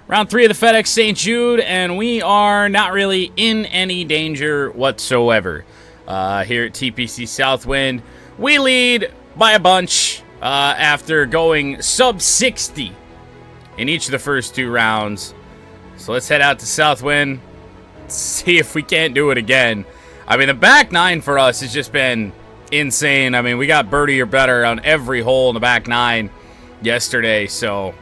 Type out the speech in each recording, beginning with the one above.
Round 3 of the FedEx St. Jude, and we are not really in any danger whatsoever. Here at TPC Southwind, we lead by a bunch after going sub 60 in each of the first 2 rounds. So let's head out to Southwind, see if we can't do it again. I mean, the back 9 for us has just been insane. I mean, we got birdie or better on every hole in the back 9 yesterday, so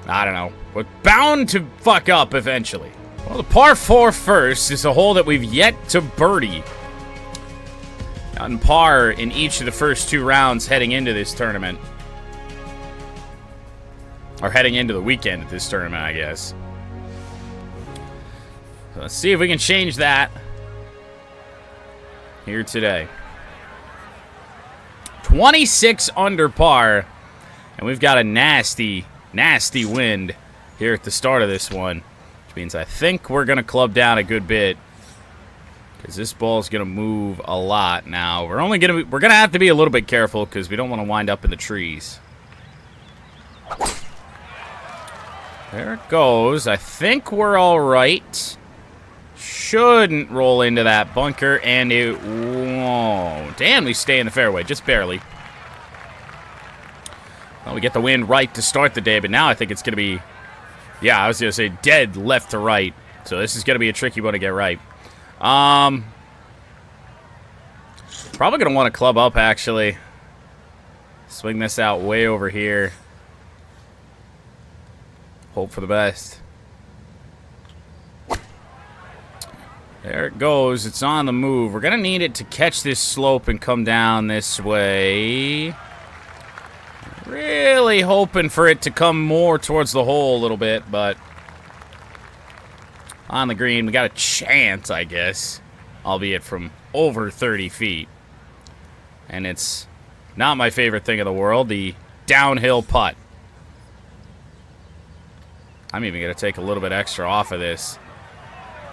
I don't know. We're bound to fuck up eventually. Well, the par 4 first is a hole that we've yet to birdie. Gotten par in each of the first 2 rounds heading into this tournament. Or heading into the weekend at this tournament, I guess. So let's see if we can change that here today. 26 under par. And we've got a nasty, nasty wind here at the start of this one. Which means I think we're going to club down a good bit. Because this ball is going to move a lot now. We're going to have to be a little bit careful because we don't want to wind up in the trees. There it goes. I think we're all right. Shouldn't roll into that bunker, and it won't. And we stay in the fairway, just barely. Well, we get the wind right to start the day, but now I think it's going to be, yeah, I was going to say dead left to right. So this is going to be a tricky one to get right. Probably going to want to club up, actually. Swing this out way over here. Hope for the best. There it goes. It's on the move. We're going to need it to catch this slope and come down this way. Really hoping for it to come more towards the hole a little bit, but on the green, we got a chance, I guess, albeit from over 30 feet. And it's not my favorite thing in the world, the downhill putt. I'm even going to take a little bit extra off of this.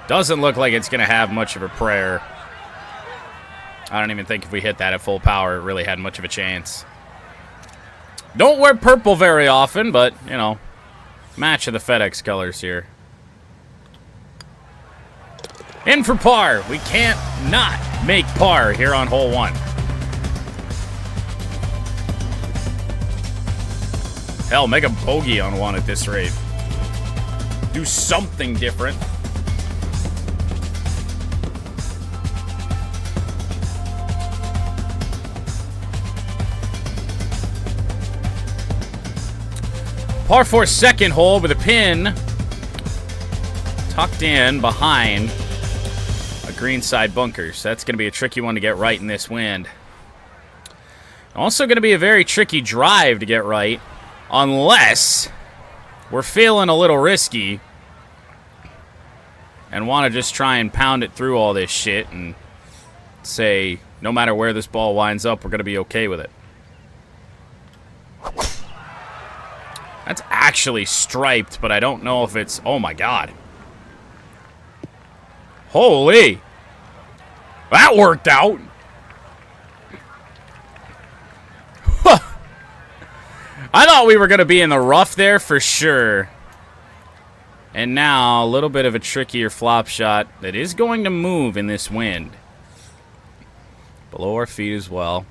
Doesn't look like it's going to have much of a prayer. I don't even think if we hit that at full power, it really had much of a chance. Don't wear purple very often, but, you know, match of the FedEx colors here. In for par. We can't not make par here on hole 1. Hell, make a bogey on 1 at this rate. Do something different. Par 4 second hole with a pin tucked in behind a greenside bunker. So that's going to be a tricky one to get right in this wind. Also going to be a very tricky drive to get right unless we're feeling a little risky and want to just try and pound it through all this shit and say no matter where this ball winds up, we're going to be okay with it. That's actually striped, but I don't know if it's... Oh, my God. Holy. That worked out. I thought we were going to be in the rough there for sure. And now, a little bit of a trickier flop shot that is going to move in this wind. Below our feet as well.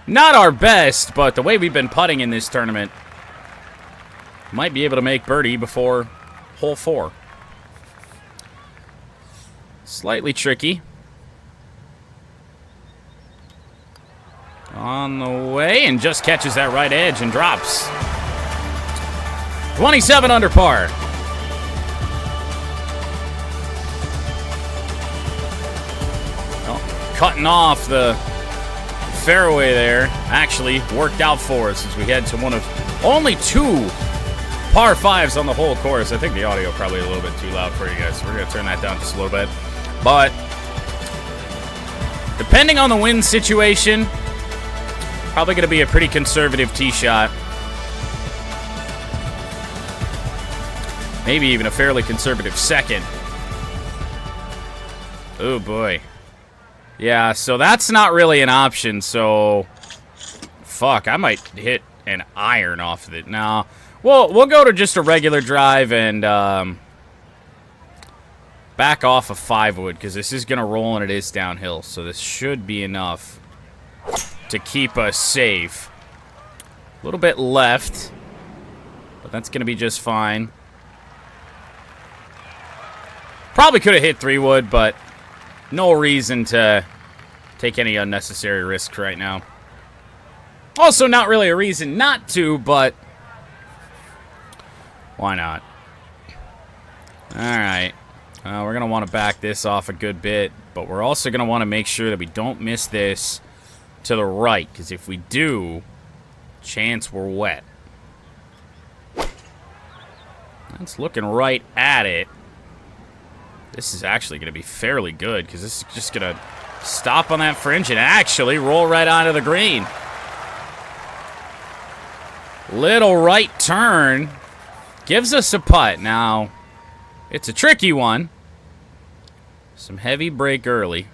Not our best, but the way we've been putting in this tournament, might be able to make birdie before hole 4. Slightly tricky. On the way, and just catches that right edge and drops. 27 under par. Well, cutting off the fairway there actually worked out for us as we head to one of only 2 par 5s on the whole course. I think the audio probably a little bit too loud for you guys, so we're going to turn that down just a little bit. But depending on the wind situation, probably going to be a pretty conservative tee shot. Maybe even a fairly conservative second. Oh boy. Yeah, so that's not really an option, so... Fuck, I might hit an iron off of it. Now, we'll go to just a regular drive and back off of 5 wood, because this is going to roll and it is downhill. So this should be enough to keep us safe. A little bit left, but that's going to be just fine. Probably could have hit 3 wood, but no reason to take any unnecessary risks right now. Also, not really a reason not to, but why not? Alright. We're going to want to back this off a good bit, but we're also going to want to make sure that we don't miss this to the right, because if we do, chance we're wet. That's looking right at it. This is actually going to be fairly good, because this is just going to stop on that fringe and actually roll right onto the green. Little right turn gives us a putt. Now, it's a tricky one. Some heavy break early.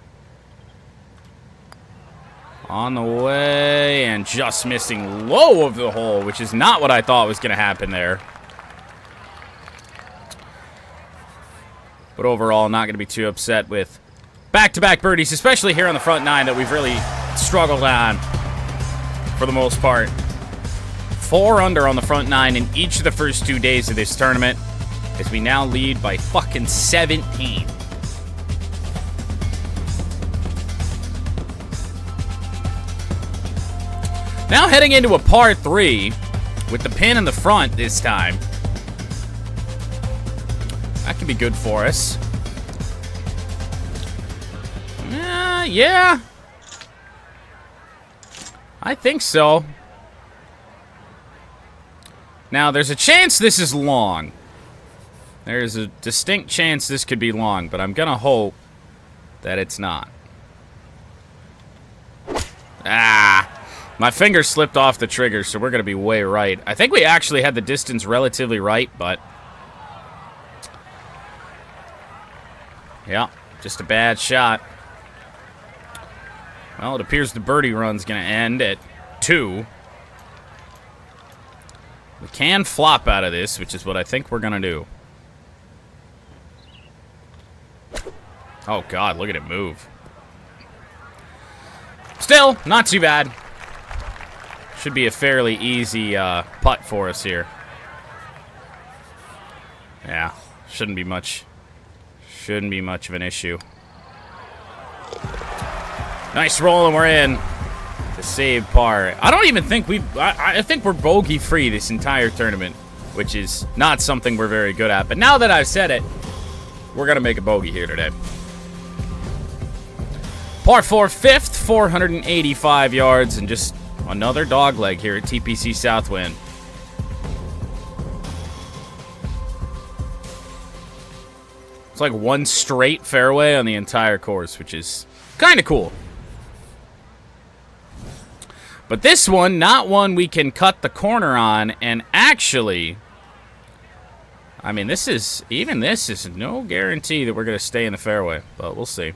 On the way, and just missing low of the hole, which is not what I thought was going to happen there. But overall, not going to be too upset with back-to-back birdies, especially here on the front 9 that we've really struggled on for the most part. 4 under on the front 9 in each of the first 2 days of this tournament, as we now lead by fucking 17. Now heading into a par 3 with the pin in the front this time. That could be good for us. Yeah. I think so. Now, there's a chance this is long. There's a distinct chance this could be long, but I'm going to hope that it's not. My finger slipped off the trigger, so we're going to be way right. I think we actually had the distance relatively right, but yeah, just a bad shot. Well, it appears the birdie run's going to end at 2. We can flop out of this, which is what I think we're going to do. Oh, God, look at it move. Still, not too bad. Should be a fairly easy putt for us here. Yeah, shouldn't be much of an issue. Nice roll, and we're in. The save par. I don't even think I think we're bogey free this entire tournament, which is not something we're very good at. But now that I've said it, we're going to make a bogey here today. Par 4, 5th, 485 yards, and just another dog leg here at TPC Southwind. It's like one straight fairway on the entire course, which is kind of cool. But this one, not one we can cut the corner on, and actually, I mean, this is no guarantee that we're going to stay in the fairway, but we'll see.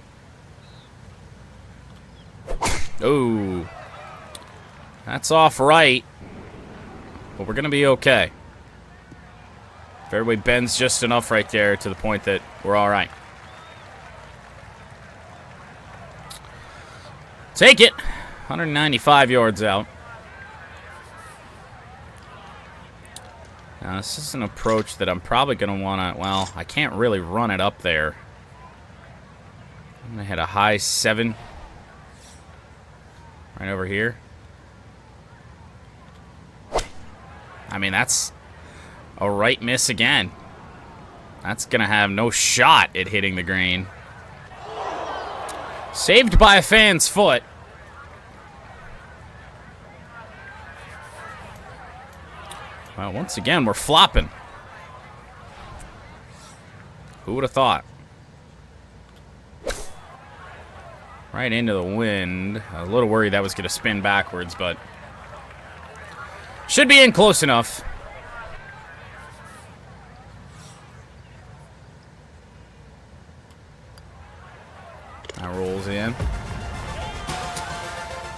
Oh, that's off right, but we're going to be okay. Fairway bends just enough right there to the point that we're all right. Take it. 195 yards out. Now, this is an approach that I'm probably going to want to... Well, I can't really run it up there. I'm going to hit a high 7. Right over here. I mean, that's a right miss again. That's going to have no shot at hitting the green. Saved by a fan's foot. Well, once again, we're flopping. Who would have thought? Right into the wind. I was a little worried that was going to spin backwards, but should be in close enough. That rolls in.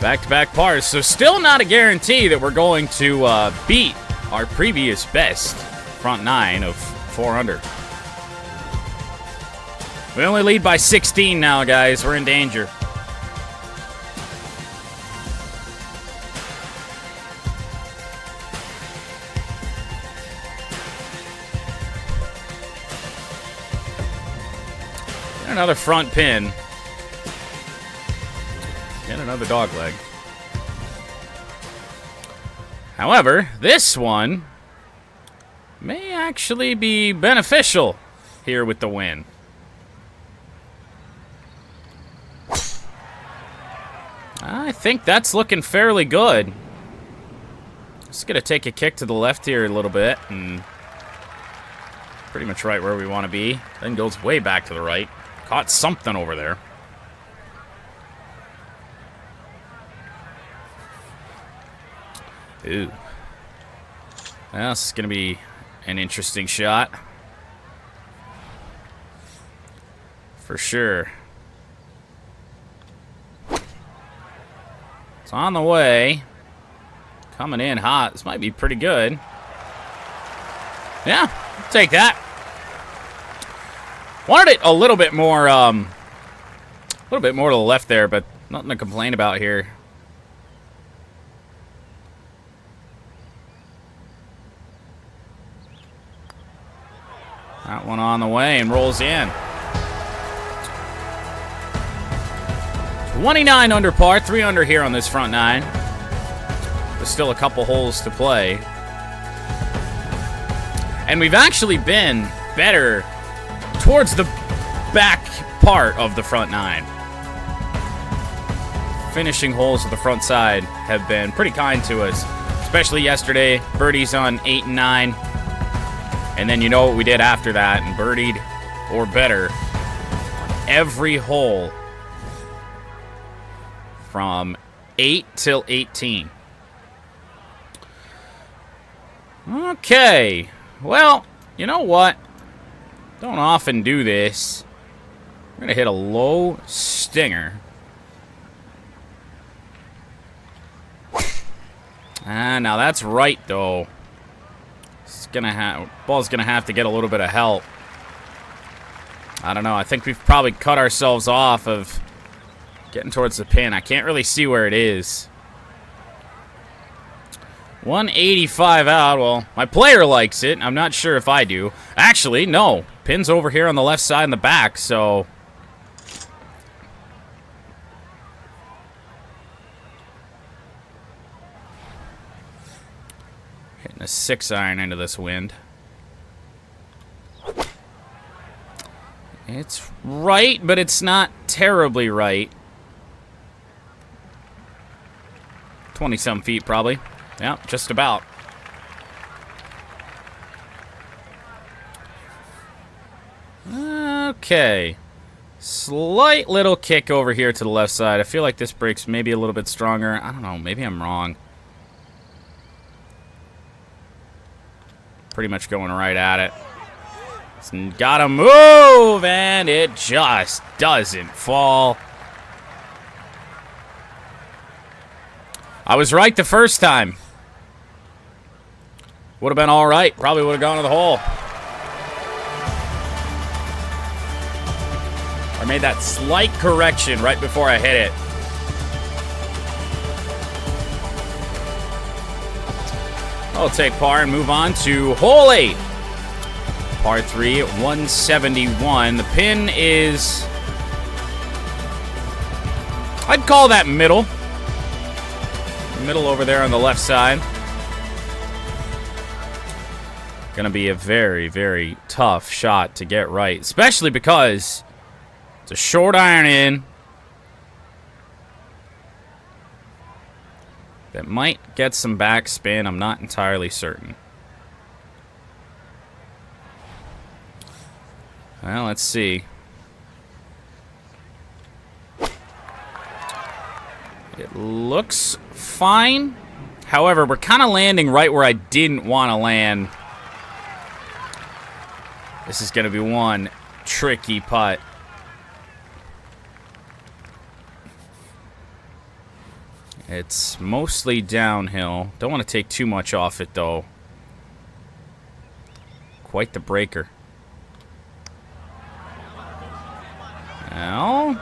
Back-to-back pars. So still not a guarantee that we're going to beat our previous best front 9 of 4 under. We only lead by 16 now, guys. We're in danger. Another front pin. And another dog leg. However, this one may actually be beneficial here with the win. I think that's looking fairly good. Just going to take a kick to the left here a little bit, and pretty much right where we want to be. Then goes way back to the right. Caught something over there. Ooh. Well, this is going to be an interesting shot. For sure. It's on the way. Coming in hot. This might be pretty good. Yeah, I'll take that. Wanted it a little bit more to the left there, but nothing to complain about here. That one on the way and rolls in. 29 under par, 3 under here on this front 9. There's still a couple holes to play. And we've actually been better towards the back part of the front 9. Finishing holes at the front side have been pretty kind to us, especially yesterday. Birdies on 8 and 9. And then you know what we did after that, and birdied or better every hole from 8 till 18. Okay. Well, you know what? Don't often do this. We're going to hit a low stinger. Now that's right, though. Ball's gonna have to get a little bit of help. I don't know. I think we've probably cut ourselves off of getting towards the pin. I can't really see where it is. 185 out. Well, my player likes it. I'm not sure if I do. Actually, no. Pin's over here on the left side in the back, so hitting a 6-iron into this wind. It's right, but it's not terribly right. 20-some feet, probably. Yeah, just about. Okay. Slight little kick over here to the left side. I feel like this brake's maybe a little bit stronger. I don't know. Maybe I'm wrong. Pretty much going right at it. It's gotta move, and it just doesn't fall. I was right the first time. Would have been all right. Probably would have gone to the hole. I made that slight correction right before I hit it. I'll take par and move on to hole 8. Par 3 at 171. The pin is, I'd call that middle. Middle over there on the left side. Gonna be a very, very tough shot to get right, especially because it's a short iron in that might get some backspin. I'm not entirely certain. Well, let's see. It looks fine. However, we're kind of landing right where I didn't want to land. This is going to be one tricky putt. It's mostly downhill. Don't want to take too much off it, though. Quite the breaker. Well,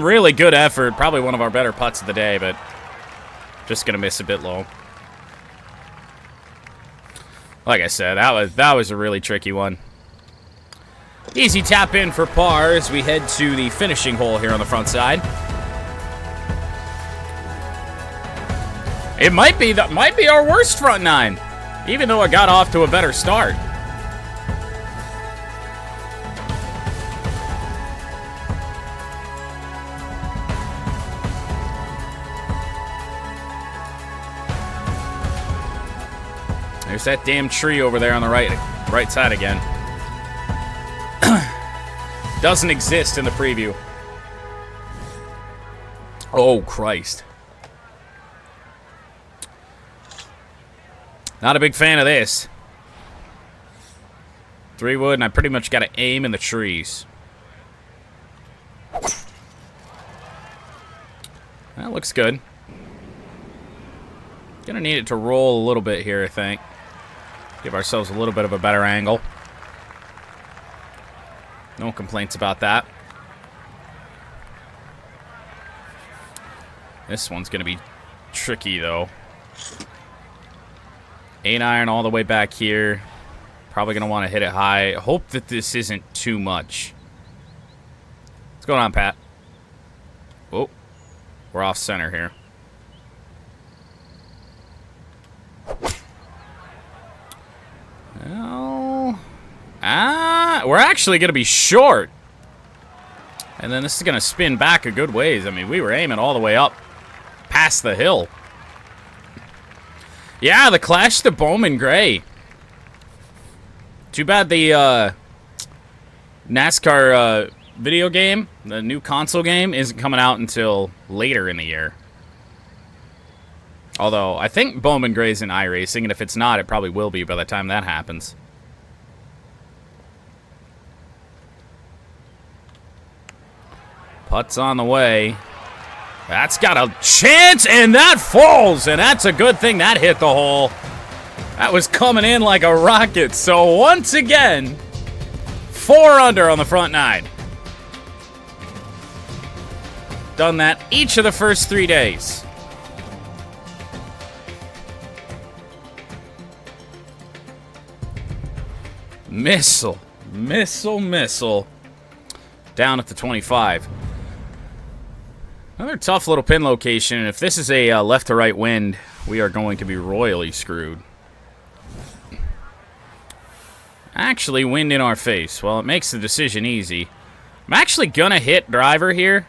really good effort. Probably one of our better putts of the day, but just going to miss a bit low. Like I said, that was a really tricky one. Easy tap in for par as we head to the finishing hole here on the front side. It might be our worst front nine, even though it got off to a better start. There's that damn tree over there on the right side again. Doesn't exist in the preview. Oh, Christ. Not a big fan of this. 3-wood, and I pretty much got to aim in the trees. That looks good. Gonna need it to roll a little bit here, I think. Give ourselves a little bit of a better angle. No complaints about that. This one's going to be tricky, though. 8-iron all the way back here. Probably going to want to hit it high. Hope that this isn't too much. What's going on, Pat? Oh, we're off center here. Well, we're actually going to be short. And then this is going to spin back a good ways. I mean, we were aiming all the way up past the hill. Yeah, the Clash to Bowman Gray. Too bad the NASCAR video game, the new console game, isn't coming out until later in the year. Although, I think Bowman Gray's in iRacing, and if it's not, it probably will be by the time that happens. Putt's on the way. That's got a chance, and that falls, and that's a good thing that hit the hole. That was coming in like a rocket. So once again, 4 under on the front 9. Done that each of the first 3 days. Missile. Down at the 25. Another tough little pin location, and if this is a left to right wind, we are going to be royally screwed. Actually, wind in our face. Well, it makes the decision easy. I'm actually gonna hit driver here.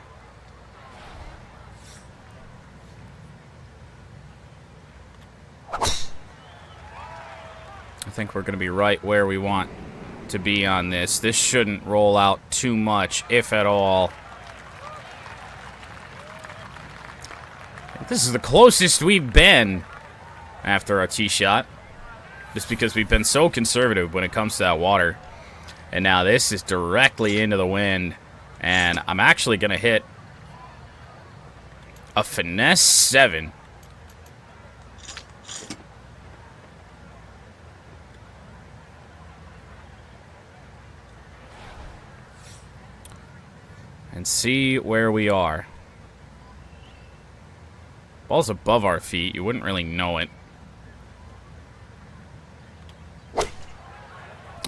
I think we're gonna be right where we want to be on this. This shouldn't roll out too much, if at all. This is the closest we've been after our tee shot. Just because we've been so conservative when it comes to that water. And now this is directly into the wind. And I'm actually going to hit a finesse 7. And see where we are. Ball's above our feet. You wouldn't really know it.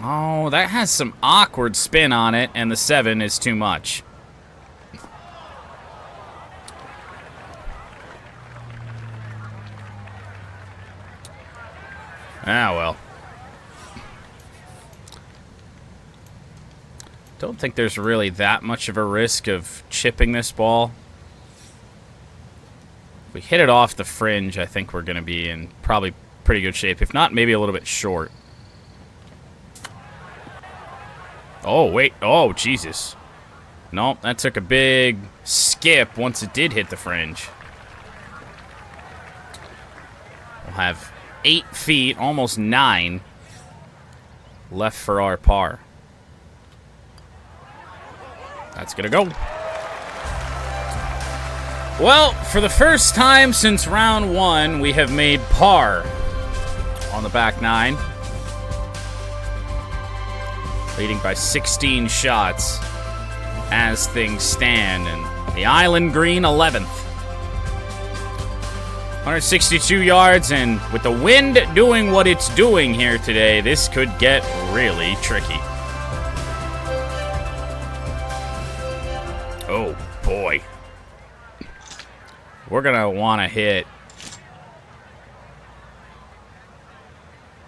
Oh, that has some awkward spin on it, and the 7 is too much. Ah, well. Don't think there's really that much of a risk of chipping this ball. If we hit it off the fringe, I think we're going to be in probably pretty good shape. If not, maybe a little bit short. Oh, wait. Oh, Jesus. Nope, that took a big skip once it did hit the fringe. We'll have 8 feet, almost 9, left for our par. That's going to go. Well, for the first time since round 1, we have made par on the back 9. Leading by 16 shots as things stand. And the Island Green 11th. 162 yards, and with the wind doing what it's doing here today, this could get really tricky. Oh, boy. We're going to want to hit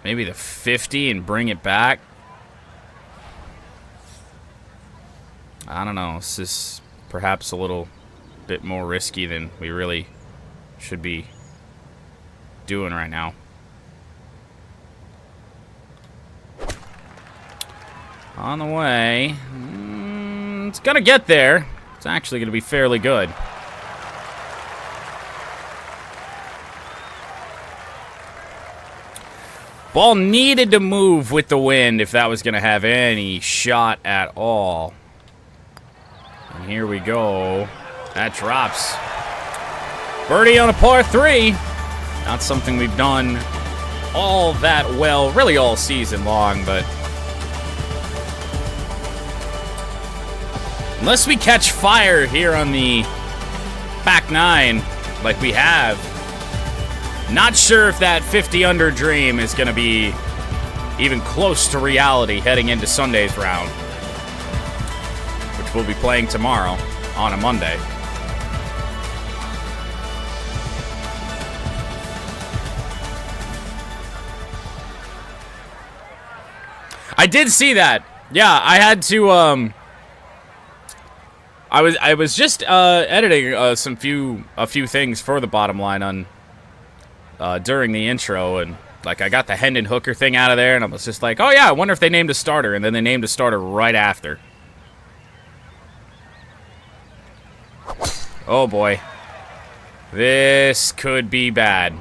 maybe the 50 and bring it back. I don't know. This is perhaps a little bit more risky than we really should be doing right now. On the way. It's going to get there. It's actually going to be fairly good. Ball needed to move with the wind if that was going to have any shot at all. And here we go. That drops. Birdie on a par 3. Not something we've done all that well, really all season long, but unless we catch fire here on the back 9 like we have, not sure if that 50 under dream is going to be even close to reality heading into Sunday's round, which we'll be playing tomorrow on a Monday. I did see that. Yeah, I had to I was just editing a few things for the bottom line on during the intro, and like I got the Hendon Hooker thing out of there, and I was just like, oh yeah, I wonder if they named a starter, and then they named a starter right after. Oh boy. This could be bad.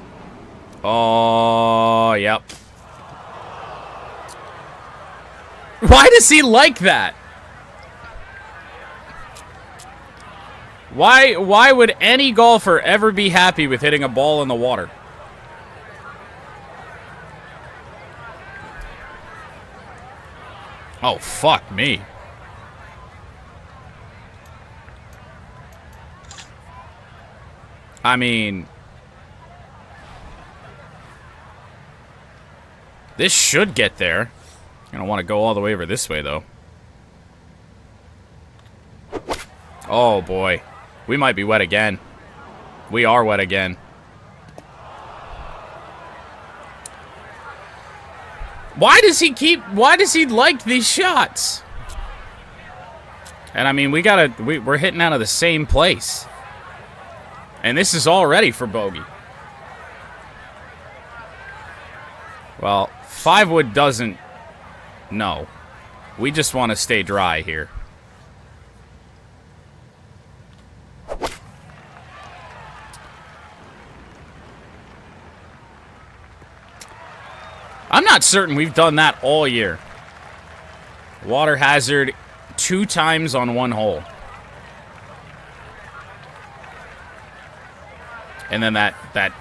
Oh, yep. Why does he like that? Why would any golfer ever be happy with hitting a ball in the water? Oh, fuck me. I mean, this should get there. I don't want to go all the way over this way, though. Oh, boy. We might be wet again. We are wet again. Why does he like these shots? And I mean, we're hitting out of the same place. And this is all ready for bogey. Well, 5-wood doesn't. No. We just want to stay dry here. I'm not certain we've done that all year. Water hazard 2 times on 1 hole. And then that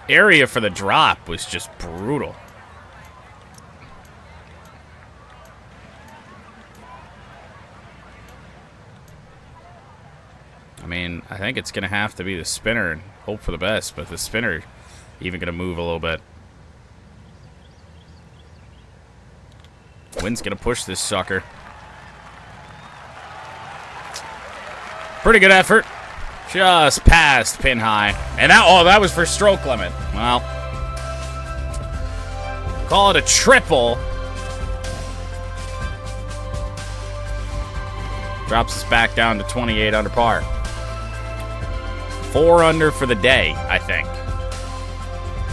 area for the drop was just brutal. I mean, I think it's going to have to be the spinner and hope for the best, but the spinner even going to move a little bit. Wind's going to push this sucker. Pretty good effort. Just past pin high. And that was for stroke limit. Well, call it a triple. Drops us back down to 28 under par. 4 under for the day, I think.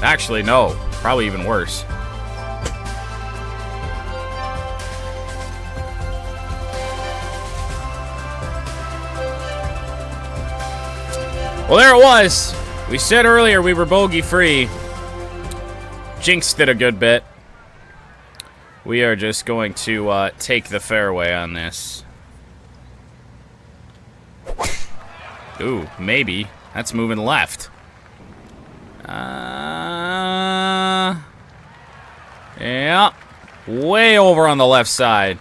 Actually, no. Probably even worse. Well, there it was. We said earlier we were bogey-free. Jinxed it a good bit. We are just going to take the fairway on this. Ooh, maybe. That's moving left. Yeah. Way over on the left side.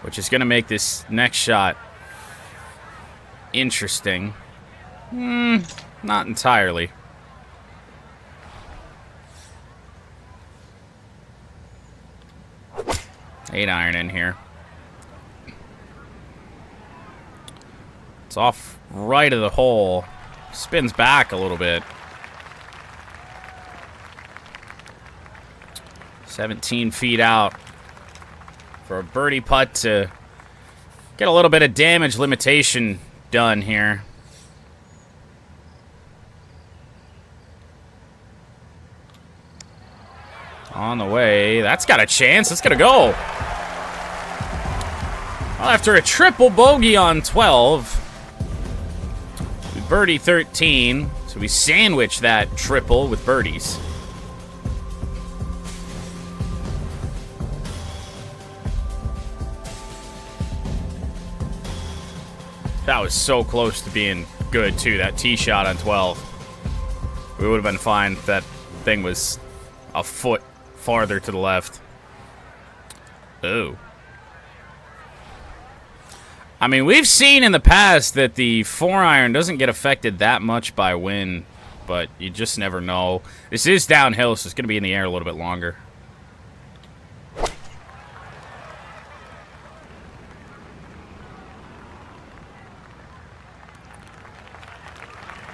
Which is going to make this next shot interesting. Not entirely. Eight iron in here. It's off right of the hole. Spins back a little bit. 17 feet out for a birdie putt to get a little bit of damage limitation done here. On the way. That's got a chance. That's going to go. Well, after a triple bogey on 12, we birdie 13. So we sandwich that triple with birdies. That was so close to being good, too. That tee shot on 12. We would have been fine if that thing was a foot farther to the left. Ooh. I mean, we've seen in the past that the 4-iron doesn't get affected that much by wind, but you just never know. This is downhill, so it's going to be in the air a little bit longer.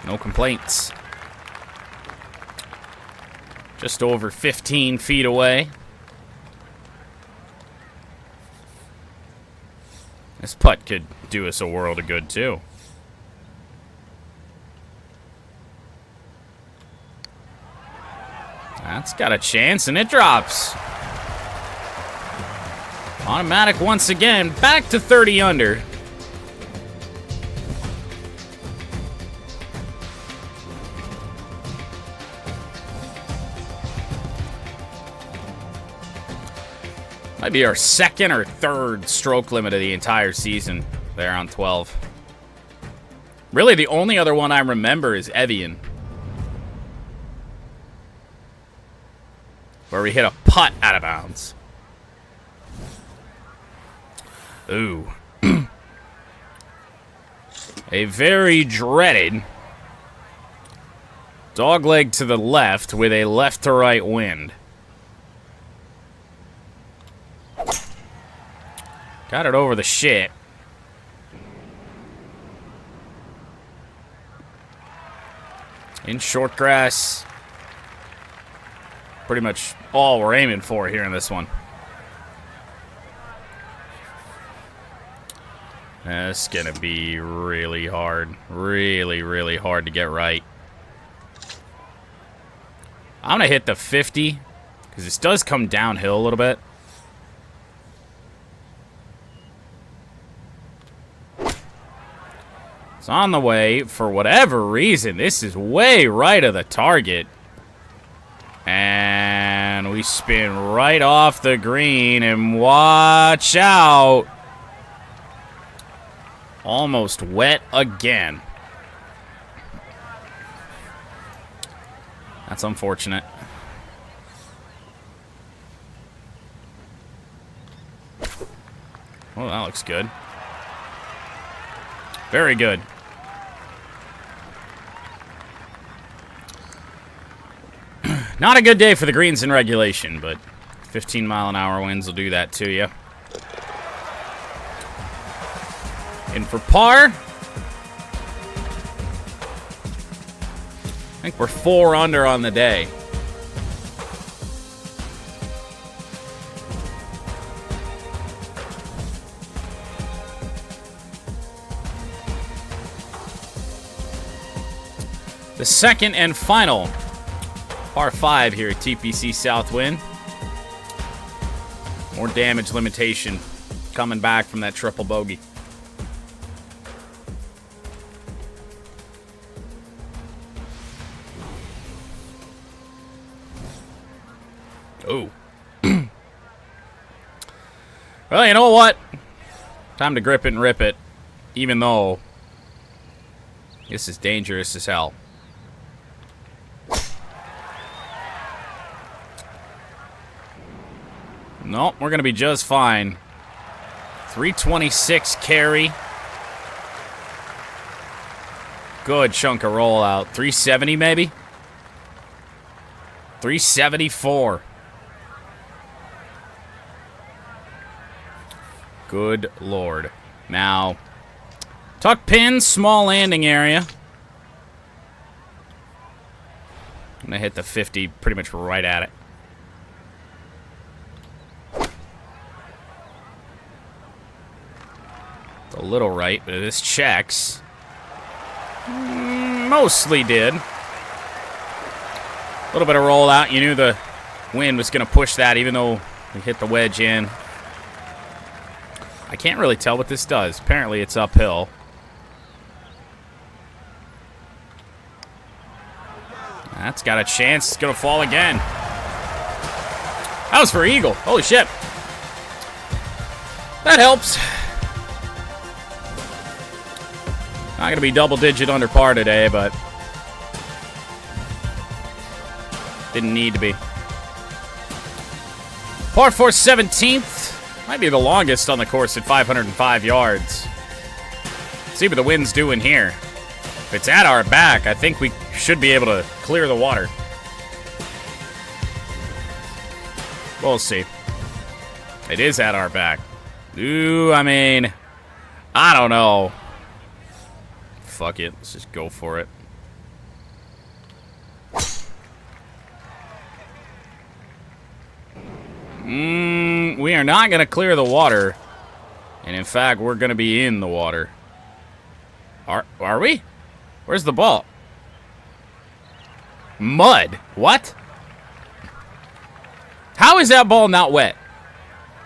No complaints. Just over 15 feet away. This putt could do us a world of good, too. That's got a chance, and it drops. Automatic once again, back to 30 under. Might be our second or third stroke limit of the entire season there on 12. Really, the only other one I remember is Evian, where we hit a putt out of bounds. Ooh. A very dreaded dogleg to the left with a left to right wind. Got it over the shit. In short grass. Pretty much all we're aiming for here in this one. That's gonna be really hard. Really, really hard to get right. I'm gonna hit the 50, because this does come downhill a little bit. It's on the way. For whatever reason, this is way right of the target. And we spin right off the green, and watch out. Almost wet again. That's unfortunate. Oh, that looks good. Very good. Not a good day for the greens in regulation, but 15-mile-an-hour winds will do that to you. In for par. I think we're 4 under on the day. The second and final par 5 here at TPC Southwind. More damage limitation coming back from that triple bogey. Oh. Well, you know what? Time to grip it and rip it. Even though this is dangerous as hell. Nope, we're going to be just fine. 326 carry. Good chunk of rollout. 370 maybe? 374. Good lord. Now, tuck pin, small landing area. I'm going to hit the 50 pretty much right at it. A little right, but this checks. Mostly did. A little bit of rollout. You knew the wind was going to push that, even though we hit the wedge in. I can't really tell what this does. Apparently, it's uphill. That's got a chance. It's going to fall again. That was for eagle. Holy shit. That helps. Not going to be double-digit under par today, but didn't need to be. Par 4 17th. Might be the longest on the course at 505 yards. Let's see what the wind's doing here. If it's at our back, I think we should be able to clear the water. We'll see. It is at our back. Ooh, I mean, I don't know. Fuck it. Let's just go for it. We are not going to clear the water. And in fact, we're going to be in the water. Are we? Where's the ball? Mud. What? How is that ball not wet?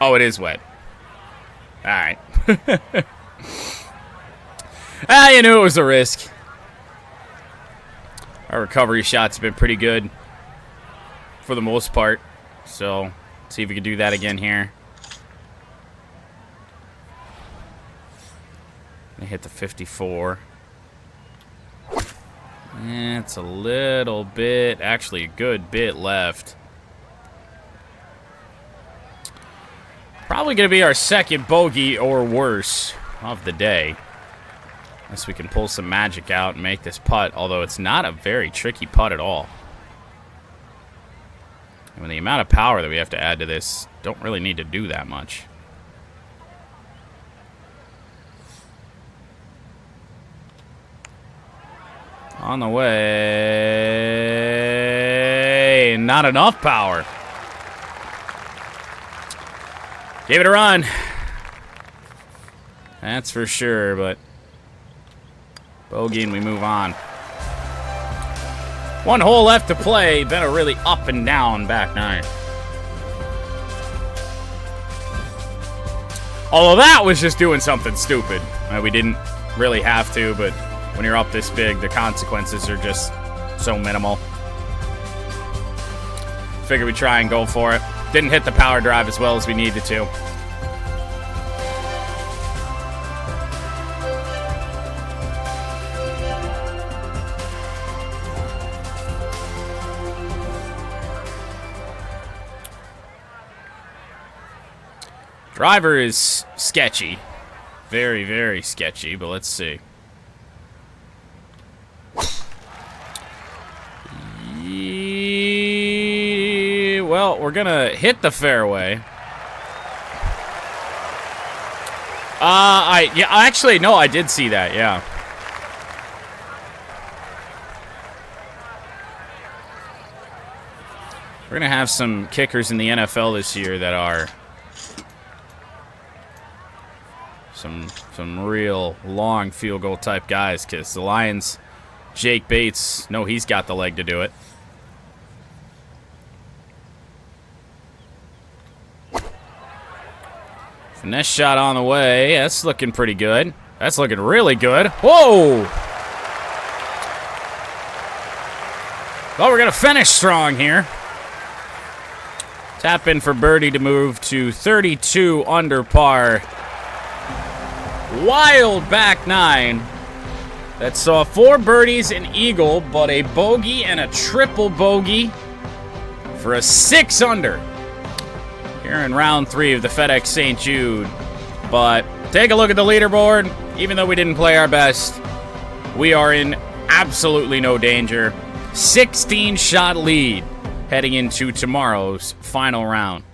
Oh, it is wet. All right. You knew it was a risk. Our recovery shots have been pretty good for the most part. So, let's see if we can do that again here. I hit the 54. It's a little bit, actually a good bit left. Probably going to be our second bogey or worse of the day. Unless we can pull some magic out and make this putt, although it's not a very tricky putt at all. I mean, the amount of power that we have to add to this, don't really need to do that much. On the way. Not enough power. Gave it a run. That's for sure, but bogey and we move on. One hole left to play. Been a really up and down back nine. Although that was just doing something stupid. We didn't really have to, but when you're up this big, the consequences are just so minimal. Figured we'd try and go for it. Didn't hit the power drive as well as we needed to. Driver is sketchy. Very, very sketchy, but let's see. Well, we're gonna hit the fairway. Actually, no, I did see that, yeah. We're gonna have some kickers in the NFL this year that are some real long field goal type guys, because the Lions, Jake Bates, no, he's got the leg to do it. Finesse shot on the way. That's looking pretty good. That's looking really good. Whoa! Well, we're going to finish strong here. Tap in for birdie to move to 32 under par. wild back nine that saw 4 birdies, an eagle, but a bogey and a triple bogey for a 6 under here in round 3 of the FedEx St. Jude. But take a look at the leaderboard. Even though we didn't play our best, we are in absolutely no danger. 16-shot lead heading into tomorrow's final round.